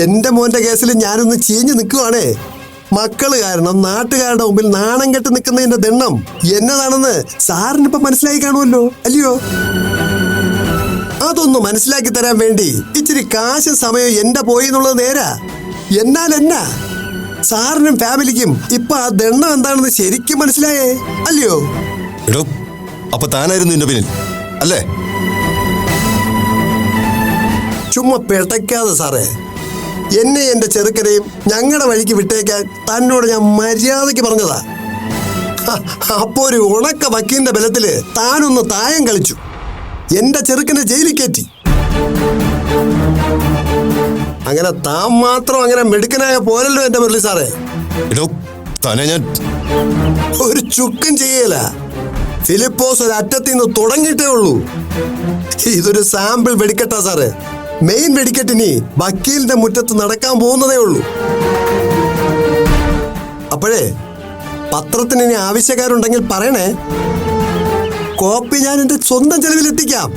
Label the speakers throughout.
Speaker 1: എന്റെ മോന്റെ കേസിൽ ഞാനൊന്ന് ചീഞ്ഞു നിൽക്കുവാണേ. മക്കള് കാരണം നാട്ടുകാരുടെ മുമ്പിൽ നാണം കെട്ട് നിൽക്കുന്നതിന്റെ ദണ്ണം എന്നതാണെന്ന് സാറിനിപ്പോ മനസ്സിലായി കാണുമല്ലോ, അല്ലയോ? അതൊന്ന് മനസ്സിലാക്കി തരാൻ വേണ്ടി ഇച്ചിരി കാശും സമയവും എന്റെ പോയി എന്നുള്ളത് നേരാ. എന്നാൽ എന്നാ സാറിനും ഫാമിലിക്കും ഇപ്പൊ ആ ദണ്ണം എന്താണെന്ന് ശരിക്കും മനസ്സിലായേ, അല്ലയോ?
Speaker 2: എടോ, അപ്പൊ താനായിരുന്നു എന്റെ പിന്നിൽ അല്ലേ?
Speaker 1: ചുമ്മാ പിടയ്ക്കാതെ സാറേ. എന്നെ എന്റെ ചെറുക്കനെയും ഞങ്ങളുടെ വഴിക്ക് വിട്ടേക്കാൻ തന്നോട് ഞാൻ മര്യാദയ്ക്ക് പറഞ്ഞതാ. അപ്പോ ഒരു ഉണക്ക വക്കീലിന്റെ ബലത്തില് താനൊന്ന് തായം കളിച്ചു. എന്റെ ചെറുക്കനെ ജയിലിൽ കയറ്റി. അങ്ങനെ താൻ മാത്രം അങ്ങനെ മെടുക്കനായ പോലല്ലോ എന്റെ മുരളി സാറേ.
Speaker 2: എടോ, തന്നെ ഞാൻ
Speaker 1: ഒരു ചുക്കും ചെയ്യല. ഫിലിപ്പോസ് ഒരു അറ്റത്തിൽ നിന്ന് തുടങ്ങിയിട്ടേ ഉള്ളൂ. ഇതൊരു സാമ്പിൾ വെടിക്കെട്ടാ സാറേ. മെയിൻ വെടിക്കെട്ടിനി വക്കീലിന്റെ മുറ്റത്ത് നടക്കാൻ പോകുന്നതേ ഉള്ളൂ. അപ്പോഴേ പത്രത്തിന് ഇനി ആവശ്യക്കാരുണ്ടെങ്കിൽ പറയണേ. കോപ്പി ഞാൻ എന്റെ സ്വന്തം ചെലവിലെത്തിക്കാം.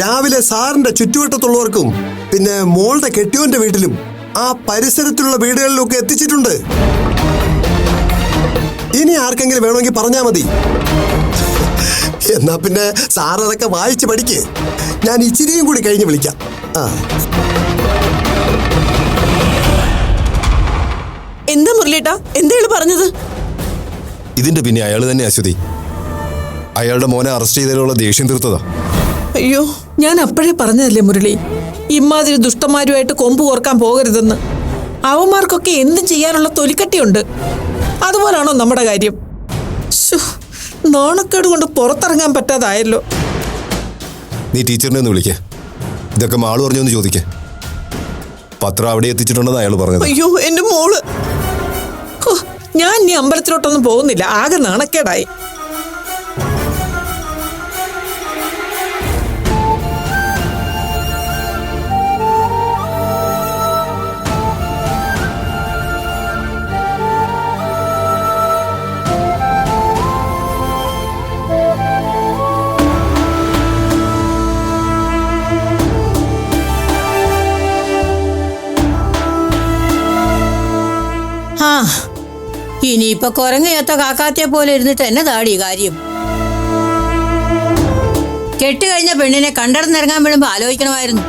Speaker 1: രാവിലെ സാറിന്റെ ചുറ്റുവട്ടത്തുള്ളവർക്കും പിന്നെ മോളുടെ കെട്ടിയോന്റെ വീട്ടിലും ആ പരിസരത്തുള്ള വീടുകളിലൊക്കെ എത്തിച്ചിട്ടുണ്ട്. ഇനി ആർക്കെങ്കിലും വേണമെങ്കിൽ പറഞ്ഞാൽ മതി. എന്നാ പിന്നെ സാർ അതൊക്കെ വായിച്ച് പഠിക്ക്. ഞാൻ ഇച്ചിരിയും കൂടി കഴിഞ്ഞ് വിളിക്കാം.
Speaker 3: എന്താ മുരളിയേട്ടാ, എന്താണ് പറഞ്ഞത്?
Speaker 2: ഇതിന്റെ പിന്നെ അയാൾ തന്നെ അശ്വതി. അയാളുടെ മോനെ അറസ്റ്റ് ചെയ്തതിലുള്ള ദേഷ്യം തീർത്തതാ.
Speaker 3: അയ്യോ, ഞാൻ അപ്പോഴേ പറഞ്ഞതല്ലേ മുരളി, ഇമ്മാതിരി ദുഷ്ടന്മാരുമായിട്ട് കൊമ്പ് കോർക്കാൻ പോകരുതെന്ന്. അവന്മാർക്കൊക്കെ എന്തും ചെയ്യാനുള്ള തൊലിക്കട്ടിയുണ്ട്. അതുപോലാണോ നമ്മുടെ കാര്യം? നാണക്കേട് കൊണ്ട് പുറത്തിറങ്ങാൻ പറ്റാതായല്ലോ.
Speaker 2: നീ ടീച്ചറിനെ ഒന്ന് വിളിക്കേ. ഇതൊക്കെ മാള് പറഞ്ഞൊന്ന് ചോദിക്കേ. പത്രം അവിടെ എത്തിച്ചിട്ടുണ്ടെന്ന് അയാൾ പറഞ്ഞത്.
Speaker 3: അയ്യോ, എന്റെ മോള്. ഞാൻ ഇനി അമ്പലത്തിലോട്ടൊന്നും പോകുന്നില്ല. ആകെ നാണക്കേടായി.
Speaker 4: ഇനിയിപ്പൊ കുരങ്ങയത്ത കാക്കാത്തിയെ പോലെ ഇരുന്നിട്ട് എന്നതാടി കാര്യം? കെട്ടുകഴിഞ്ഞ പെണ്ണിനെ കണ്ടടന്നിറങ്ങാൻ വിടുമ്പോ ആലോചിക്കണമായിരുന്നു.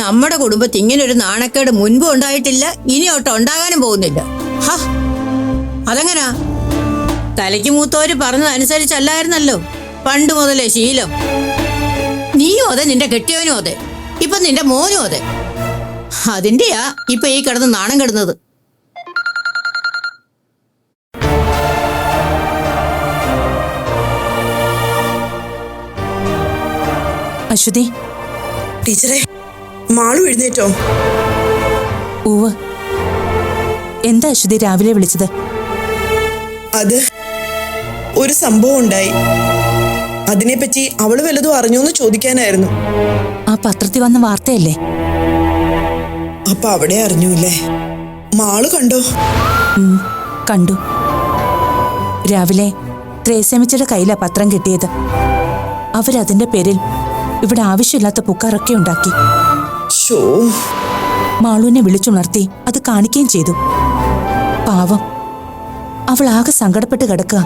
Speaker 4: നമ്മുടെ കുടുംബത്തിൽ ഇങ്ങനൊരു നാണക്കേട് മുൻപും ഉണ്ടായിട്ടില്ല, ഇനിയോട്ട് ഉണ്ടാകാനും പോകുന്നില്ല. അതെങ്ങനാ? തലയ്ക്ക് മൂത്തോര് പറഞ്ഞതനുസരിച്ചല്ലായിരുന്നല്ലോ പണ്ട് മുതലേ ശീലം. നീയും അതെ, നിന്റെ കെട്ടിയവനും അതെ, ഇപ്പൊ നിന്റെ മോനും അതെ. അതിന്റെയാ ഇപ്പൊ ഈ കിടന്ന് നാണം കെടുന്നത്.
Speaker 5: അശ്വതി
Speaker 3: ടീച്ചറെ, മാളു എഴുന്നേറ്റോ?
Speaker 5: ഉവ്വ്. എന്താ അശ്വതി രാവിലെ വിളിച്ചത്?
Speaker 3: അത് ഒരു സംഭവം ഉണ്ടായി. അതിനെപ്പറ്റി അവള് വല്ലതും അറിഞ്ഞോന്ന് ചോദിക്കാനായിരുന്നു.
Speaker 5: ആ പത്രത്തിൽ വന്ന വാർത്തയല്ലേ?
Speaker 3: അപ്പൊ അവിടെ അറിഞ്ഞൂല്ലേ? മാളു കണ്ടോ?
Speaker 5: കണ്ടു. രാവിലെ ത്രേസ്യാമ്മച്ചിയുടെ കയ്യിലാ പത്രം കിട്ടിയത്. അവരതിന്റെ പേരിൽ ഇവിടെ ആവശ്യമില്ലാത്ത പുക്കാറൊക്കെ ഉണ്ടാക്കി. മാളുവിനെ വിളിച്ചുണർത്തി അത് കാണിക്കുകയും ചെയ്തു. പാവം, അവൾ ആകെ സങ്കടപ്പെട്ട് കിടക്കുക.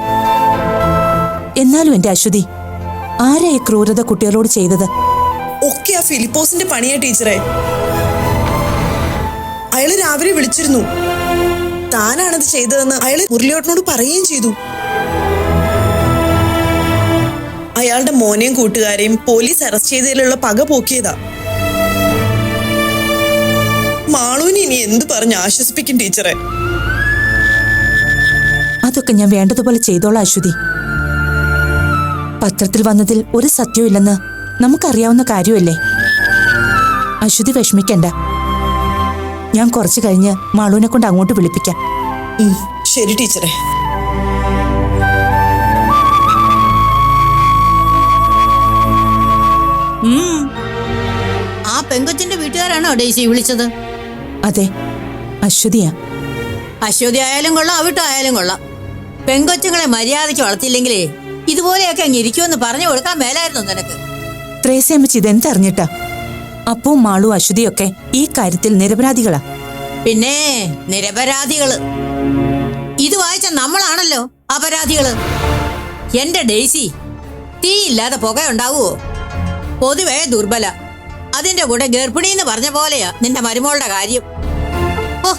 Speaker 5: എന്നാലും എന്റെ അശ്വതി, ആരാ ഈ ക്രൂരത കുട്ടികളോട് ചെയ്തത്?
Speaker 3: ഒക്കെ ആ ഫിലിപ്പോസിന്റെ പണിയാ ടീച്ചറെ. അയാള് രാവിലെ വിളിച്ചിരുന്നു. താനാണത് ചെയ്തതെന്ന് അയാള് മുരളിയോട്ടനോട് പറയുകയും ചെയ്തു. അയാളുടെ മോനെയും കൂട്ടുകാരെയും പോലീസ് അറസ്റ്റ് ചെയ്തതിലുള്ള പക പോക്കിയതാ. മാളൂന് ഇനി എന്ത് പറഞ്ഞ് ആശ്വസിപ്പിക്കും ടീച്ചറെ?
Speaker 5: അതൊക്കെ ഞാൻ വേണ്ടതുപോലെ ചെയ്തോളാം അശ്വതി. പത്രത്തിൽ വന്നതിൽ ഒരു സത്യവും ഇല്ലെന്ന് നമുക്കറിയാവുന്ന കാര്യമല്ലേ. അശ്വതി വിഷമിക്കണ്ട. ഞാൻ കുറച്ചു കഴിഞ്ഞ് മാളൂനെ കൊണ്ട് അങ്ങോട്ട് വിളിപ്പിക്കാം.
Speaker 3: ശരി ടീച്ചറെ.
Speaker 4: ആ പെങ്കൊച്ചിന്റെ വീട്ടുകാരാണോ ഡേസി വിളിച്ചത്?
Speaker 5: അതെ, അശ്വതിയാ.
Speaker 4: അശ്വതി ആയാലും കൊള്ളാം, അവിട്ടായാലും കൊള്ളാം. പെങ്കൊച്ചുങ്ങളെ മര്യാദയ്ക്ക് വളർത്തിയില്ലെങ്കിലേ ഇതുപോലെയൊക്കെ അങ്ങ് ഇരിക്കുമെന്ന് പറഞ്ഞു കൊടുക്കാൻ മേലായിരുന്നു നിനക്ക്.
Speaker 5: ത്രേസ്യാമ്മച്ചി ഇതെന്തറിഞ്ഞിട്ടാ? അപ്പവും മാളും അശ്വതിയൊക്കെ ഈ കാര്യത്തിൽ നിരപരാധികളാ.
Speaker 4: പിന്നെ നിരപരാധികള്. ഇത് വായിച്ച നമ്മളാണല്ലോ അപരാധികള്. എന്റെ ഡെയ്സി, തീയില്ലാതെ പുകയുണ്ടാവുമോ? പൊതുവേ ദുർബല. അതിന്റെ കൂടെ ഗർഭിണി എന്ന് പറഞ്ഞ പോലെയാ നിന്റെ മരുമോളുടെ കാര്യം. ഓ,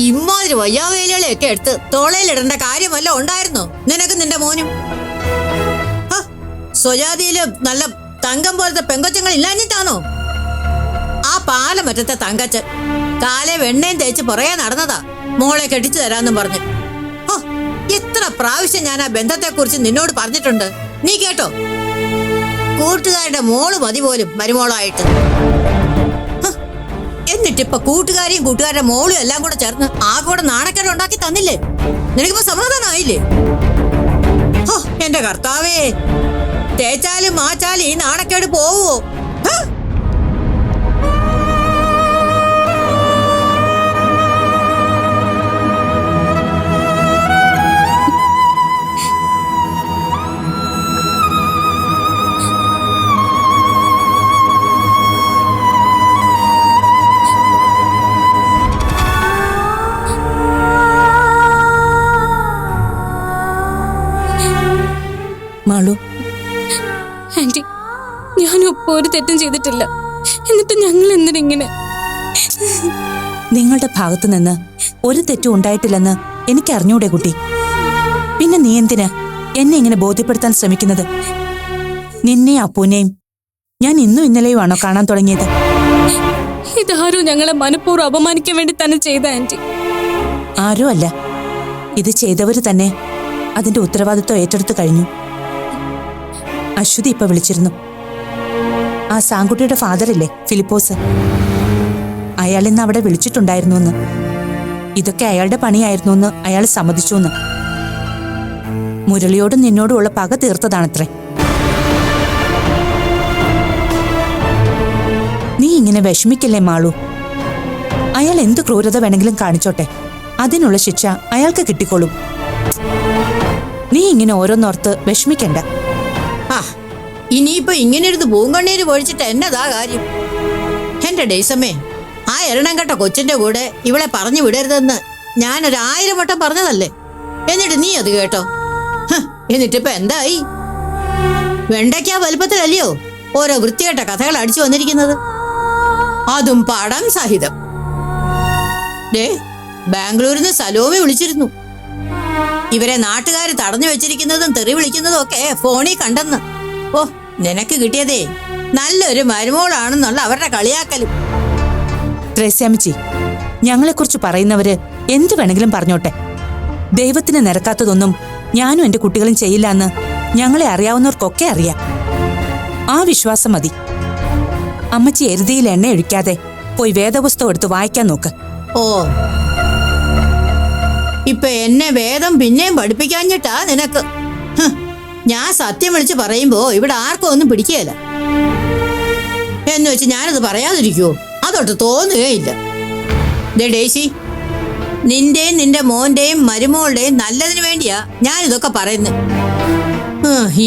Speaker 4: ഇമ്മാതിരി വയ്യാവേലികളെയൊക്കെ എടുത്ത് തോളയിലിടേണ്ട കാര്യമല്ല ഉണ്ടായിരുന്നോ നിനക്ക് നിന്റെ മോനും? സ്വജാതിയില് നല്ല തങ്കം പോലത്തെ പെങ്കൊച്ചങ്ങൾ ഇല്ലാഞ്ഞിട്ടാണോ? ആ പാലമറ്റത്തെ തങ്കച്ചൻ കാലെ വെണ്ണയും തേച്ച് പുറകെ നടന്നതാ മോളെ കെട്ടിച്ചു തരാന്നും പറഞ്ഞ്. ഓ, എത്ര പ്രാവശ്യം ഞാൻ ആ ബന്ധത്തെ കുറിച്ച് നിന്നോട് പറഞ്ഞിട്ടുണ്ട്, നീ കേട്ടോ? കൂട്ടുകാരുടെ മോള് മതി പോലും മരുമോളായിട്ട്. എന്നിട്ടിപ്പൊ കൂട്ടുകാരിയും കൂട്ടുകാരുടെ മോളും എല്ലാം കൂടെ ചേർന്ന് ആ കൂടെ നാണക്കേട് ഉണ്ടാക്കി തന്നില്ലേ? നിനക്കിപ്പോ സമാധാനമായില്ലേ? ഓ, എന്റെ കർത്താവേ, തേച്ചാലും മാച്ചാലും ഈ നാണക്കേട് പോവോ?
Speaker 5: മാളു,
Speaker 6: ആന്റി, ഞാനിപ്പോ ഒരു തെറ്റും ചെയ്തിട്ടില്ല. എന്നിട്ട് ഞങ്ങൾ എന്തിനിങ്ങനെ?
Speaker 5: നിങ്ങളുടെ ഭാഗത്തു നിന്ന് ഒരു തെറ്റും ഉണ്ടായിട്ടില്ലെന്ന് എനിക്ക് അറിഞ്ഞൂടെ കുട്ടി? പിന്നെ നീ എന്തിനാ എന്നെ ഇങ്ങനെ ബോധ്യപ്പെടുത്താൻ ശ്രമിക്കുന്നത്? നിന്നെ അപ്പൂനെയും ഞാൻ ഇന്നും ഇന്നലെയും ആണോ കാണാൻ തുടങ്ങിയത്?
Speaker 6: ഇതാരോ ഞങ്ങളെ മനഃപൂർവ്വം അപമാനിക്കാൻ വേണ്ടി തന്നെ ചെയ്ത ആന്റി.
Speaker 5: ആരോ അല്ല, ഇത് ചെയ്തവര് തന്നെ അതിന്റെ ഉത്തരവാദിത്വം ഏറ്റെടുത്തു കഴിഞ്ഞു. അശ്വതി ഇപ്പൊ വിളിച്ചിരുന്നു. ആ സാങ്കുട്ടിയുടെ ഫാദറില്ലേ, ഫിലിപ്പോസ്, അയാൾ ഇന്ന് അവിടെ വിളിച്ചിട്ടുണ്ടായിരുന്നു എന്ന്. ഇതൊക്കെ അയാളുടെ പണിയായിരുന്നു എന്ന് അയാൾ സമ്മതിച്ചു എന്ന്. മുരളിയോടും നിന്നോടും ഉള്ള പക തീർത്തതാണത്രേ. നീ ഇങ്ങനെ വിഷമിക്കല്ലേ മാളു. അയാൾ എന്ത് ക്രൂരത വേണമെങ്കിലും കാണിച്ചോട്ടെ, അതിനുള്ള ശിക്ഷ അയാൾക്ക് കിട്ടിക്കോളും. നീ ഇങ്ങനെ ഓരോന്നോർത്ത് വിഷമിക്കണ്ട.
Speaker 4: ഇനിയിപ്പോ ഇങ്ങനെയൊരു പൂങ്കണ്ണീര് പൊഴിച്ചിട്ട് എന്നതാ കാര്യം? എന്റെ ഡേസമ്മേ, ആ എരണം കെട്ട കൊച്ചിന്റെ കൂടെ ഇവളെ പറഞ്ഞു വിടരുതെന്ന് ഞാൻ 1000 വട്ടം പറഞ്ഞതല്ലേ? എന്നിട്ട് നീ അത് കേട്ടോ? എന്നിട്ടിപ്പോ എന്തായി? വെണ്ടയ്ക്ക വലുപ്പത്തിലല്ലയോ ഓരോ വൃത്തികെട്ട കഥകൾ അടിച്ചു വന്നിരിക്കുന്നത്, അതും പടം സഹിതം. ബാംഗ്ലൂരിൽ നിന്ന് സലോമി വിളിച്ചിരുന്നു. ഇവരെ നാട്ടുകാര് തടഞ്ഞു വെച്ചിരിക്കുന്നതും തെറി വിളിക്കുന്നതും ഒക്കെ ഫോണിൽ കണ്ടെന്ന്. ഓ, നിനക്ക് കിട്ടിയതേ നല്ലൊരു മരുമോളാണെന്നുള്ള അവരുടെ കളിയാക്കലും.
Speaker 5: ത്രേസ്യാമിച്ചി, ഞങ്ങളെക്കുറിച്ച് പറയുന്നവര് എന്തു വേണമെങ്കിലും പറഞ്ഞോട്ടെ. ദൈവത്തിന് നിരക്കാത്തതൊന്നും ഞാനും എന്റെ കുട്ടികളും ചെയ്യില്ല എന്ന് ഞങ്ങളെ അറിയാവുന്നവർക്കൊക്കെ അറിയാം. ആ വിശ്വാസം മതി. അമ്മച്ചി എരുതിയിൽ എണ്ണ ഒഴിക്കാതെ പോയി വേദപുസ്തകം എടുത്ത് വായിക്കാൻ നോക്ക്.
Speaker 4: ഓ, ഇപ്പൊ എന്നെ വേദം പിന്നെയും പഠിപ്പിക്കാഞ്ഞിട്ടാ നിനക്ക്? ഞാൻ സത്യം വിളിച്ച് പറയുമ്പോ ഇവിടെ ആർക്കും ഒന്നും പിടിക്കുകയില്ല എന്ന് വെച്ച് ഞാനത് പറയാതിരിക്കുവോ? അതൊട്ട് തോന്നുകയില്ല. ഡേസി, നിന്റെയും നിന്റെ മോന്റെയും മരുമോളുടെയും നല്ലതിന് വേണ്ടിയാ ഞാൻ ഇതൊക്കെ പറയുന്നത്.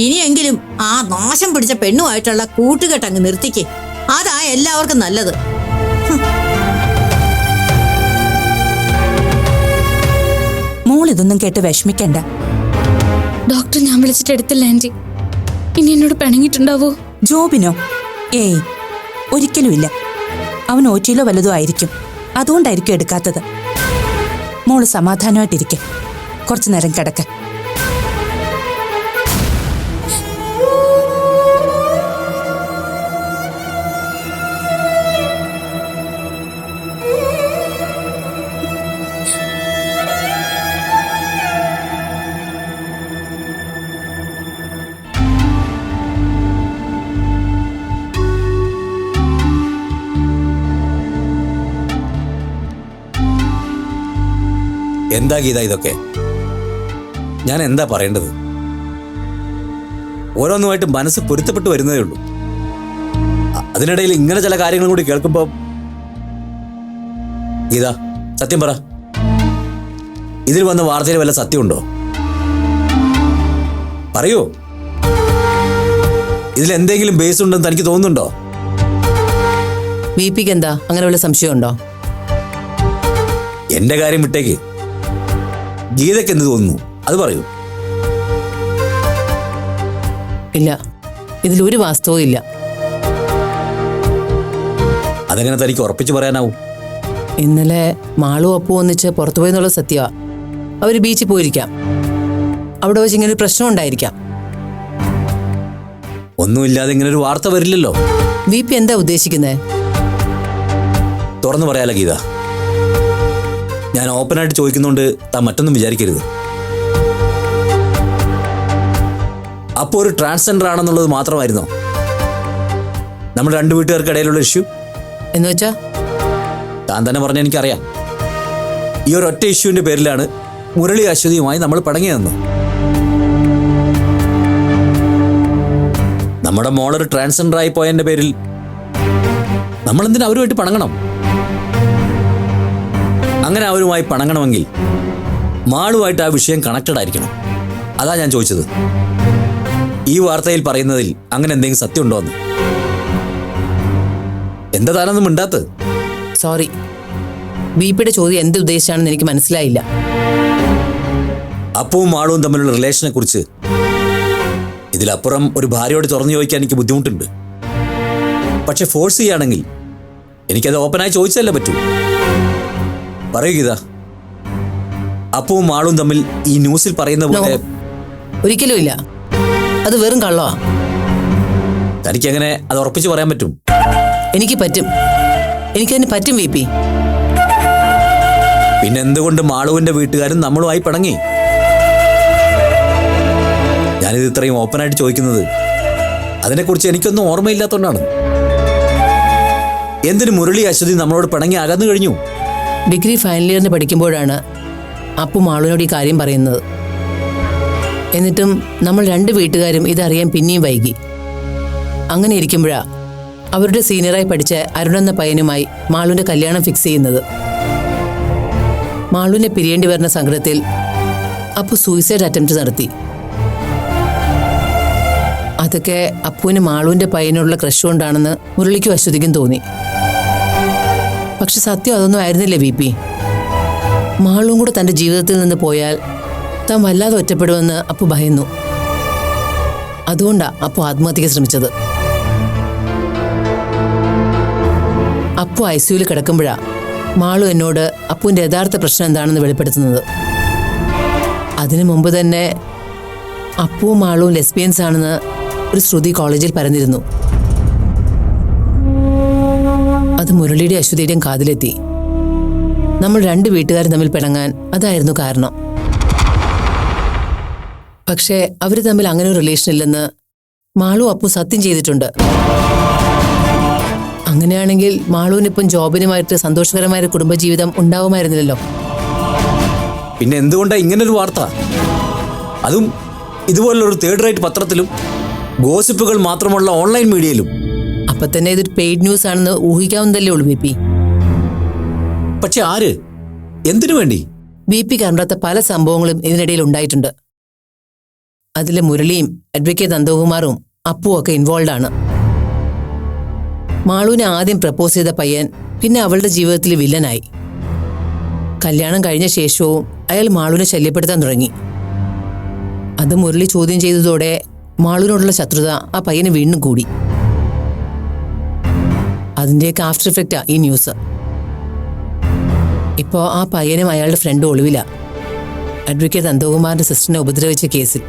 Speaker 4: ഇനിയെങ്കിലും ആ നാശം പിടിച്ച പെണ്ണുമായിട്ടുള്ള കൂട്ടുകെട്ടങ്ങ് നിർത്തിക്ക്. അതാ എല്ലാവർക്കും നല്ലത്.
Speaker 5: മോൾ ഇതൊന്നും കേട്ട് വിഷമിക്കണ്ട.
Speaker 6: ഡോക്ടർ ഞാൻ വിളിച്ചിട്ട് എടുത്തില്ല ആന്റി. ഇനി എന്നോട് പിണങ്ങിയിട്ടുണ്ടാവോ?
Speaker 5: ജോബിനോ? ഏയ്, ഒരിക്കലുമില്ല. അവൻ ഓറ്റിയിലോ വലുതോ ആയിരിക്കും, അതുകൊണ്ടായിരിക്കും എടുക്കാത്തത്. മോള് സമാധാനമായിട്ടിരിക്കെ, കുറച്ചു നേരം കിടക്ക.
Speaker 7: എന്താ ഗീത ഇതൊക്കെ? ഞാൻ എന്താ പറയേണ്ടത്? ഓരോന്നുമായിട്ട് മനസ്സ് പൊരുത്തപ്പെട്ടു വരുന്നതേ ഉള്ളൂ. അതിനിടയിൽ ഇങ്ങനെ ചില കാര്യങ്ങളും കൂടി കേൾക്കുമ്പോ, ഗീത സത്യം പറ, ഇതിൽ വന്ന വാർത്തയിൽ വല്ല സത്യമുണ്ടോ? പറയൂ. ഇതിൽ എന്തെങ്കിലും ബേസ് ഉണ്ടെന്ന് തനിക്ക് തോന്നുന്നുണ്ടോ?
Speaker 5: വി പിക്ക് എന്താ അങ്ങനെ വല്ല സംശയമുണ്ടോ?
Speaker 7: എന്റെ കാര്യം വിട്ടേക്ക്. ഗീതയ്ക്ക് എന്ത് തോന്നുന്നു അത് പറയൂ.
Speaker 5: ഇല്ല, ഇതിലൊരു വാസ്തവവും ഇല്ല.
Speaker 7: അതെങ്ങനെ തനിക്ക് ഉറപ്പിച്ച് പറയാനാവും?
Speaker 5: ഇന്നലെ മാളും അപ്പു ഒന്നിച്ച് പുറത്തുപോയി എന്നുള്ള സത്യമാ. അവർ ബീച്ചിൽ പോയിരിക്കാം. അവിടെ വെച്ച് ഇങ്ങനെ ഒരു പ്രശ്നം ഉണ്ടായിരിക്കാം.
Speaker 7: ഒന്നുമില്ലാതെ ഇങ്ങനെ ഒരു വാർത്ത വരില്ലല്ലോ.
Speaker 5: വി പി എന്താ ഉദ്ദേശിക്കുന്നത്?
Speaker 7: തുറന്നു പറയാലോ ഗീത. ഞാൻ ഓപ്പണായിട്ട് ചോദിക്കുന്നോണ്ട് താൻ മറ്റൊന്നും വിചാരിക്കരുത്. അപ്പോൾ ഒരു ട്രാൻസ്ജെൻഡർ ആണെന്നുള്ളത് മാത്രമായിരുന്നോ നമ്മുടെ രണ്ട് വീട്ടുകാർക്കിടയിലുള്ള ഇഷ്യൂ?
Speaker 5: എന്ന് വെച്ചാ
Speaker 7: താൻ തന്നെ പറഞ്ഞ എനിക്കറിയാം. ഈ ഒരു ഒറ്റ ഇഷ്യൂവിന്റെ പേരിലാണ് മുരളി അശ്വതിയുമായി നമ്മൾ പടങ്ങിയതെന്ന്. നമ്മുടെ മോളൊരു ട്രാൻസ്ജെൻഡർ ആയി പോയതിന്റെ പേരിൽ നമ്മൾ എന്തിനാ അവരുമായിട്ട് പണങ്ങണം? അങ്ങനെ അവരുമായി പണങ്ങണമെങ്കിൽ മാളുമായിട്ട് ആ വിഷയം കണക്റ്റഡ് ആയിരിക്കണം. അതാ ഞാൻ ചോദിച്ചത്. ഈ വാർത്തയിൽ പറയുന്നതിൽ അങ്ങനെ എന്തെങ്കിലും സത്യം ഉണ്ടോ എന്ന്. എന്താ താനൊന്നും മിണ്ടാത്തത്?
Speaker 5: സോറി, വി പിയുടെ ചോദ്യം എന്ത് ഉദ്ദേശിച്ചാണെന്ന് എനിക്ക് മനസ്സിലായില്ല.
Speaker 7: അപ്പവും മാളുവും തമ്മിലുള്ള റിലേഷനെ കുറിച്ച് ഇതിലപ്പുറം ഒരു ഭാര്യയോട് തുറന്നു ചോദിക്കാൻ എനിക്ക് ബുദ്ധിമുട്ടുണ്ട്. പക്ഷെ ഫോഴ്സ് ചെയ്യുകയാണെങ്കിൽ എനിക്കത് ഓപ്പണായി ചോദിച്ചല്ലേ പറ്റൂ. പറയൂ ഗീത, അപ്പവും മാളും തമ്മിൽ ഈ ന്യൂസിൽ പറയുന്ന പോലെ?
Speaker 5: ഒരിക്കലും ഇല്ല, അത് വെറും കള്ളവാ.
Speaker 7: തനിക്കെങ്ങനെ അത് ഉറപ്പിച്ച് പറയാൻ പറ്റും?
Speaker 5: എനിക്ക് പറ്റും, എനിക്കതിന് പറ്റും വി പി.
Speaker 7: പിന്നെ എന്തുകൊണ്ട് മാളുവിന്റെ വീട്ടുകാരും നമ്മളുമായി പണങ്ങി? ഞാനിത് ഇത്രയും ഓപ്പണായിട്ട് ചോദിക്കുന്നത് അതിനെക്കുറിച്ച് എനിക്കൊന്നും ഓർമ്മയില്ലാത്തതുകൊണ്ടാണ്. എന്തിന് മുരളി അശ്വതി നമ്മളോട് പിണങ്ങി അകന്നു കഴിഞ്ഞു?
Speaker 5: ഡിഗ്രി ഫൈനൽ ഇയറിന് പഠിക്കുമ്പോഴാണ് അപ്പു മാളുവിനോട് ഈ കാര്യം പറയുന്നത്. എന്നിട്ടും നമ്മൾ രണ്ട് വീട്ടുകാരും ഇതറിയാൻ പിന്നെയും വൈകി. അങ്ങനെ ഇരിക്കുമ്പോഴാ അവരുടെ സീനിയറായി പഠിച്ച അരുൺ എന്ന പയ്യനുമായി മാളുവിന്റെ കല്യാണം ഫിക്സ് ചെയ്യുന്നത്. മാളുവിനെ പിരിയേണ്ടി വരുന്ന സങ്കടത്തിൽ അപ്പു സൂയിസൈഡ് അറ്റംപ്റ്റ് നടത്തി. അതൊക്കെ അപ്പുവിന് മാളുവിന്റെ പയ്യനോടുള്ള ക്രഷ് കൊണ്ടാണെന്ന് മുരളിക്കും അശ്വതിക്കും തോന്നി. പക്ഷെ സത്യം അതൊന്നും ആയിരുന്നില്ല വി പി. മാളുവും കൂടെ തന്റെ ജീവിതത്തിൽ നിന്ന് പോയാൽ താൻ വല്ലാതെ ഒറ്റപ്പെടുമെന്ന് അപ്പു ഭയന്നു. അതുകൊണ്ടാ അപ്പു ആത്മഹത്യക്ക് ശ്രമിച്ചത്. അപ്പു ICUവിൽ കിടക്കുമ്പോഴാ മാളു എന്നോട് അപ്പുവിന്റെ യഥാർത്ഥ പ്രശ്നം എന്താണെന്ന് വെളിപ്പെടുത്തുന്നത്. അതിനു മുമ്പ് തന്നെ അപ്പുവും മാളുവും ലെസ്ബിയൻസ് ആണെന്ന് ഒരു ശ്രുതി കോളേജിൽ പറഞ്ഞിരുന്നു. അത് മുരളിയുടെ അശ്വതിയുടെയും കാതിലെത്തി. നമ്മൾ രണ്ട് വീട്ടുകാരും തമ്മിൽ പിണങ്ങാൻ അതായിരുന്നു കാരണം. പക്ഷേ അവർ തമ്മിൽ അങ്ങനെ ഒരു റിലേഷൻ ഇല്ലെന്ന് മാളു അപ്പു സത്യം ചെയ്തിട്ടുണ്ട്. അങ്ങനെയാണെങ്കിൽ മാളുവിനിപ്പം ജോബിനുമായിട്ട് സന്തോഷകരമായ ഒരു കുടുംബജീവിതം ഉണ്ടാവുമായിരുന്നില്ലല്ലോ.
Speaker 7: പിന്നെ എന്തുകൊണ്ടാണ് ഇങ്ങനൊരു വാർത്ത? അതും ഇതുപോലുള്ളൊരു തേർഡ് റേറ്റ് പത്രത്തിലും ഗോസിപ്പുകൾ മാത്രമുള്ള ഓൺലൈൻ മീഡിയയിലും.
Speaker 5: അപ്പൊ തന്നെ ഇതൊരു പെയ്ഡ് ന്യൂസ് ആണെന്ന് ഊഹിക്കാവുന്നതല്ലേ ഉള്ളൂ വി പി.
Speaker 7: പക്ഷെ ആര്, എന്തിനു വേണ്ടി?
Speaker 5: വി പി കണ്ടാത്ത പല സംഭവങ്ങളും ഇതിനിടയിൽ ഉണ്ടായിട്ടുണ്ട്. അതിലെ മുരളിയും അഡ്വക്കേറ്റ് നന്ദകുമാറും അപ്പുവും ഒക്കെ ഇൻവോൾവ് ആണ്. മാളുവിനെ ആദ്യം പ്രപ്പോസ് ചെയ്ത പയ്യൻ പിന്നെ അവളുടെ ജീവിതത്തിൽ വില്ലനായി. കല്യാണം കഴിഞ്ഞ ശേഷവും അയാൾ മാളുവിനെ ശല്യപ്പെടുത്താൻ തുടങ്ങി. അത് മുരളി ചോദ്യം ചെയ്തതോടെ മാളുവിനോടുള്ള ശത്രുത ആ പയ്യന് വീണ്ടും കൂടി. അതിൻ്റെയൊക്കെ ആഫ്റ്റർ എഫക്റ്റാ ഈ ന്യൂസ്. ഇപ്പോൾ ആ പയ്യനും അയാളുടെ ഫ്രണ്ടും ഒളിവില, അഡ്വക്കേറ്റ് നന്ദകുമാറിന്റെ സിസ്റ്ററിനെ ഉപദ്രവിച്ച കേസിൽ.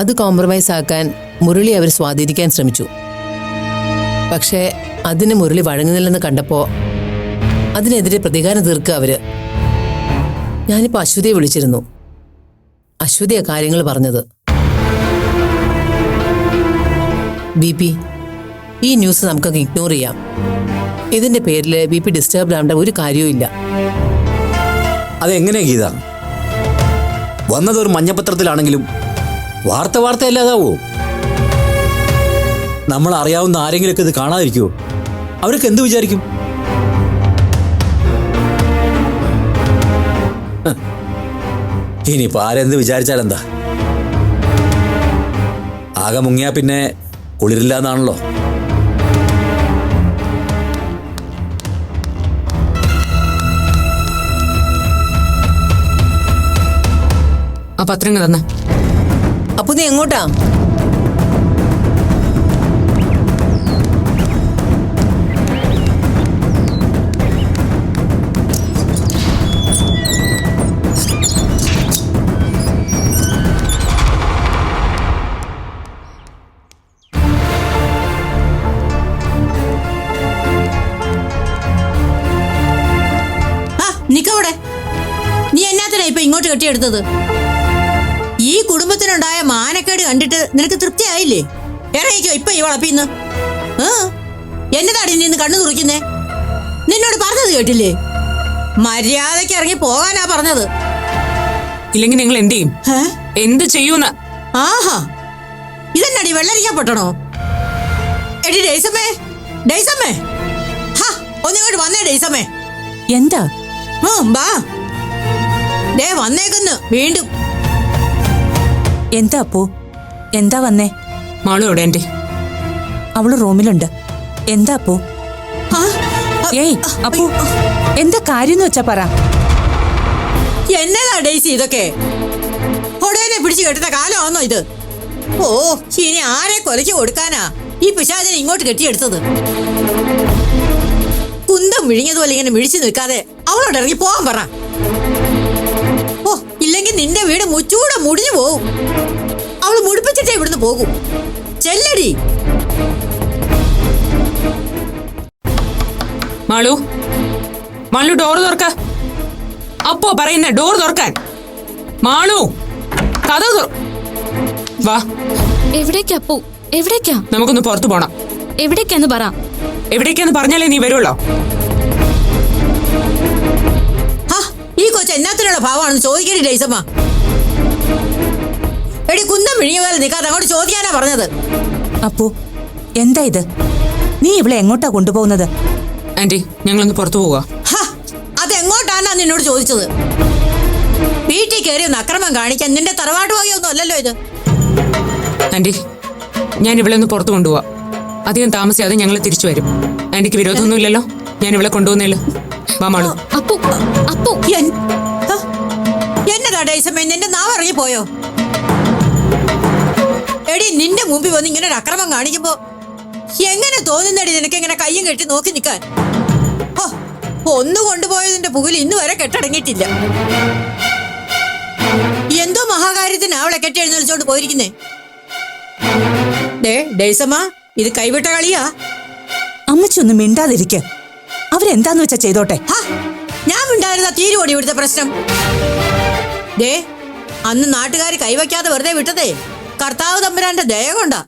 Speaker 5: അത് കോംപ്രമൈസ് ആക്കാൻ മുരളി അവർ സ്വാധീനിക്കാൻ ശ്രമിച്ചു. പക്ഷേ അതിന് മുരളി വഴങ്ങുന്നില്ലെന്ന് കണ്ടപ്പോൾ അതിനെതിരെ പ്രതികാരം തീർക്കുക അവര്. ഞാനിപ്പോൾ അശ്വതിയെ വിളിച്ചിരുന്നു. അശ്വതിയാ കാര്യങ്ങൾ പറഞ്ഞത്. ബി പി, ഈ ന്യൂസ് നമുക്കങ്ങ് ഇഗ്നോർ ചെയ്യാം. ഇതിന്റെ പേരിൽ ബി പി ഡിസ്റ്റർബ് ആവേണ്ട ഒരു കാര്യവും ഇല്ല.
Speaker 7: അതെങ്ങനെയാ ഗീത? വന്നതൊരു മഞ്ഞപത്രത്തിലാണെങ്കിലും വാർത്തയല്ലാതാവോ? നമ്മൾ അറിയാവുന്ന ആരെങ്കിലൊക്കെ ഇത് കാണാതിരിക്കുമോ? അവരൊക്കെ എന്ത് വിചാരിക്കും? ഇനിയിപ്പോൾ ആരെന്ത് വിചാരിച്ചാലെന്താ? ആകെ മുങ്ങിയാ പിന്നെ കുളിരില്ല എന്നാണല്ലോ.
Speaker 8: പത്രം ഇങ്ങ് തന്നെ.
Speaker 4: അപ്പൊ നീ എങ്ങോട്ടാ? നിക്കവിടെ. നീ എന്നാത്തിനാ ഇപ്പൊ ഇങ്ങോട്ട് കെട്ടിയെടുത്തത്? ഈ കുടുംബത്തിനുണ്ടായ മാനക്കേട് കണ്ടിട്ട് നിനക്ക് തൃപ്തിയായില്ലേ? ഇറങ്ങിക്കോ ഇപ്പൊ ഈ വളപ്പിന്ന്. എന്നതാടി നീ കണ്ണു തുറക്കുന്നേ? നിന്നോട് പറഞ്ഞത് കേട്ടില്ലേ? മര്യാദക്ക് ഇറങ്ങി പോകാനാ പറഞ്ഞത്.
Speaker 8: ഇല്ലെങ്കിൽ നിങ്ങൾ എന്ത് ചെയ്യും? എന്ത് ചെയ്യൂന്ന്?
Speaker 4: ആഹാ, ഇതെന്നാടി വെള്ളരിക്കപ്പെട്ടണോ? എടി ഡേയ്സമ്മേ, ഡേയ്സമ്മേ, ഒന്നിങ്ങോട്ട് വന്നേ ഡേയ്സമ്മേ.
Speaker 5: എന്താ?
Speaker 4: ബാ ദേ വന്നേക്കുന്നു വീണ്ടും.
Speaker 5: എന്താ അപ്പു? എന്താ വന്നേ?
Speaker 8: മാളു എവിടെ ആന്റി?
Speaker 5: അവള് റൂമിലുണ്ട്. എന്താ അപ്പു? ഏയ് അപ്പു, എന്താ കാര്യം വെച്ചാ പറ.
Speaker 4: എന്നതാ ഡേയ്സി ഇതൊക്കെ? ഒടേനെ പിടിച്ചു കെട്ടുന്ന കാലമാണോ ഇത്? ഓ, ഇനി ആരെ കൊലയ്ക്ക് കൊടുക്കാനാ ഈ പിശാചിനെ ഇങ്ങോട്ട് കെട്ടിയെടുത്തത്? കുന്തം വിഴിഞ്ഞതുപോലെ ഇങ്ങനെ മിഴിച്ചു നിൽക്കാതെ അവളോട് ഇറങ്ങി പോകാൻ പറ. ഓ, ഇല്ലെങ്കിൽ നിന്റെ വീട് മുച്ചൂടെ മുടിഞ്ഞു പോവും. അവള് മുടിപ്പിച്ചിട്ടേ ഇവിടുന്ന് പോകും. ചെല്ലടി.
Speaker 8: മാളു, മാളു ഡോർ തുറക്ക. അപ്പോ പറയുന്ന ഡോർ തുറക്കാൻ. മാളു, കഥ വാ.
Speaker 6: എവിടേക്കാ അപ്പു? എവിടേക്കാ?
Speaker 8: നമുക്കൊന്ന് പുറത്തു പോണം.
Speaker 6: എവിടേക്കാന്ന് പറ.
Speaker 8: എവിടേക്കാന്ന് പറഞ്ഞാലേ നീ വരുള്ളോ?
Speaker 4: ഈ കൊച്ചു എന്നാത്തിനുള്ള ഭാവമാണെന്ന് ചോദിക്കടി ഡേയ്സമ്മ. എടി കുന്തം വിഴിഞ്ഞ പോലെ നിൽക്കാതെ അങ്ങോട്ട് ചോദിക്കാനാ പറഞ്ഞത്.
Speaker 5: അപ്പു, എന്താ ഇത്? നീ ഇവിടെ എങ്ങോട്ടാ കൊണ്ടുപോകുന്നത്?
Speaker 8: ആന്റി, ഞങ്ങളൊന്ന് പുറത്തു പോവാ.
Speaker 4: അതെങ്ങോട്ടാന്നാ നിന്നോട് ചോദിച്ചത്? വീട്ടിൽ കയറി ഒന്ന് അക്രമം കാണിക്കാൻ നിന്റെ തറവാട്ട് വകയൊന്നും അല്ലല്ലോ ഇത്.
Speaker 8: ആന്റി, ഞാൻ ഇവിടെ ഒന്ന് പുറത്തു കൊണ്ടുപോവാ. അധികം താമസിയാതെ ഞങ്ങൾ തിരിച്ചു വരും. ആന്റിക്ക് വിരോധമൊന്നുമില്ലല്ലോ? ഞാൻ ഇവിടെ കൊണ്ടുപോകുന്നില്ല. വാ മാളു.
Speaker 6: അപ്പു, അപ്പു.
Speaker 4: എന്നതാ ഡേയ്സമ്മേ, നിന്റെ നാവ് ഇറങ്ങി പോയോ? എടി, നിന്റെ മുമ്പിൽ വന്ന് ഇങ്ങനെ ഒരു അക്രമം കാണിക്കുമ്പോ എങ്ങനെ തോന്നുന്നടി നിനക്ക് ഇങ്ങനെ കയ്യും കെട്ടി നോക്കി നിൽക്കാൻ? ഒന്ന് കൊണ്ടുപോയതിന്റെ പുകിൽ ഇന്ന് വരെ കെട്ടടങ്ങിയിട്ടില്ല. എന്തോ മഹാകാര്യത്തിന് അവളെ കെട്ടി എഴുന്നള്ളിച്ചോണ്ട് പോയിരിക്കുന്നേ. ഡേയ്സമ്മ, ഇത് കൈവിട്ട കളിയാ.
Speaker 5: അമ്മച്ചി ഒന്നും മിണ്ടാതിരിക്ക. അവരെന്താന്ന് വെച്ചാ ചെയ്തോട്ടെ.
Speaker 4: ഞാൻ മിണ്ടായിരുന്ന തീരുവോടി ഇവിടുത്തെ പ്രശ്നം. അന്ന് നാട്ടുകാർ കൈവയ്ക്കാതെ വെറുതെ വിട്ടതേ കർത്താവ് തമ്പുരാന്റെ ദയ കൊണ്ടാ.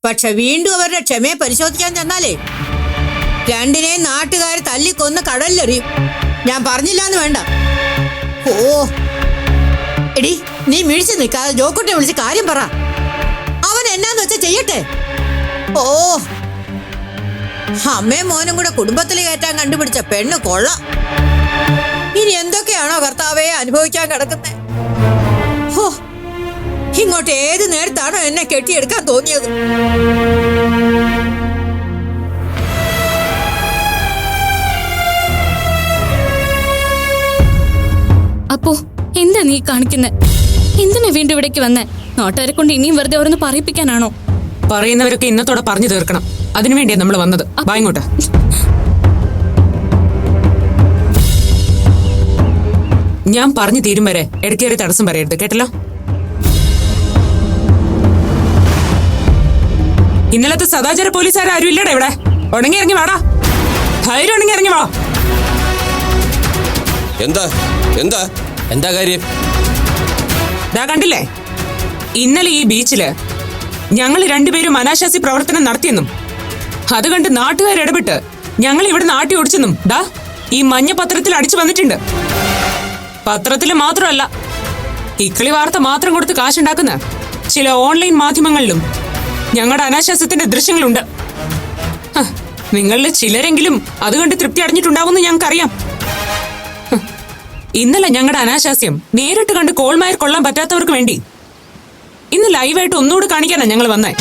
Speaker 4: പക്ഷെ വീണ്ടും അവരുടെ ക്ഷമയെ പരിശോധിക്കാൻ ചെന്നാലേ രണ്ടിനെയും നാട്ടുകാർ തല്ലിക്കൊന്ന് കടലിലെറിയും. ഞാൻ പറഞ്ഞില്ലാന്ന് വേണ്ട. ഓ എടി, നീ മിഴിച്ചു നിൽക്കാതെ ജോക്കുട്ടെ വിളിച്ച് കാര്യം പറ. അവൻ എന്നാന്ന് വെച്ചാ ചെയ്യട്ടെ. ഓ, അമ്മയും മോനും കൂടെ കുടുംബത്തിൽ കയറ്റാൻ കണ്ടുപിടിച്ച പെണ്ണ് കൊള്ള. ഇനി എന്തൊക്കെയാണോ കർത്താവെ അനുഭവിക്കാൻ കിടക്കുന്നത്? ഓ, ഇങ്ങോട്ട് ഏത് നേരത്താണോ എന്നെ കെട്ടിയെടുക്കാൻ തോന്നിയത്?
Speaker 6: അപ്പോ എന്താ നീ കാണിക്കുന്നേ? എന്തിനാ വീണ്ടും ഇവിടേക്ക് വന്നേ? നാട്ടുകാരെ കൊണ്ട് ഇനിയും വെറുതെ ഓരോന്ന് പറയിപ്പിക്കാനാണോ?
Speaker 8: പറയുന്നവരൊക്കെ ഇന്നത്തോടെ പറഞ്ഞു തീർക്കണം. അതിനുവേണ്ടിയാ നമ്മൾ വന്നത്. വാ ഇങ്ങോട്ട്. ഞാൻ പറഞ്ഞു തീരും വരെ ഇടയ്ക്കേറി തടസ്സം പറയരുത്, കേട്ടല്ലോ? ഇന്നലത്തെ സദാചാര പോലീസുകാരും ഇല്ലടാ ഇവിടെ. ഉണങ്ങി ഇറങ്ങി വാടാ. ധൈര്യം ഉണങ്ങി ഇറങ്ങി വാ.
Speaker 9: എന്താ എന്താ എന്താ കാര്യം?
Speaker 8: ദാ കണ്ടില്ലേ, ഇന്നലെ ഈ ബീച്ചില് ഞങ്ങൾ രണ്ടുപേരും അനാശാസി പ്രവർത്തനം നടത്തിയെന്നും അത് കണ്ട് നാട്ടുകാർ ഇടപെട്ട് ഞങ്ങൾ ഇവിടെ നാട്ടി ഓടിച്ചെന്നും ദാ ഈ മഞ്ഞ പത്രത്തിൽ അടിച്ചു വന്നിട്ടുണ്ട്. പത്രത്തിൽ മാത്രമല്ല, ഇക്കിളി വാർത്ത മാത്രം കൊടുത്ത് കാശുണ്ടാക്കുന്ന ചില ഓൺലൈൻ മാധ്യമങ്ങളിലും ഞങ്ങളുടെ അനാശാസ്യത്തിന്റെ ദൃശ്യങ്ങളുണ്ട്. നിങ്ങളിൽ ചിലരെങ്കിലും അത് കണ്ട് തൃപ്തി അടഞ്ഞിട്ടുണ്ടാവുമെന്ന് ഞങ്ങൾക്കറിയാം. ഇന്നലെ ഞങ്ങളുടെ അനാശാസ്യം നേരിട്ട് കണ്ട് കോൾമായർ കൊള്ളാൻ പറ്റാത്തവർക്ക് വേണ്ടി ഇന്ന് ലൈവായിട്ട് ഒന്നുകൂടി കാണിക്കാനാ ഞങ്ങൾ വന്നേ.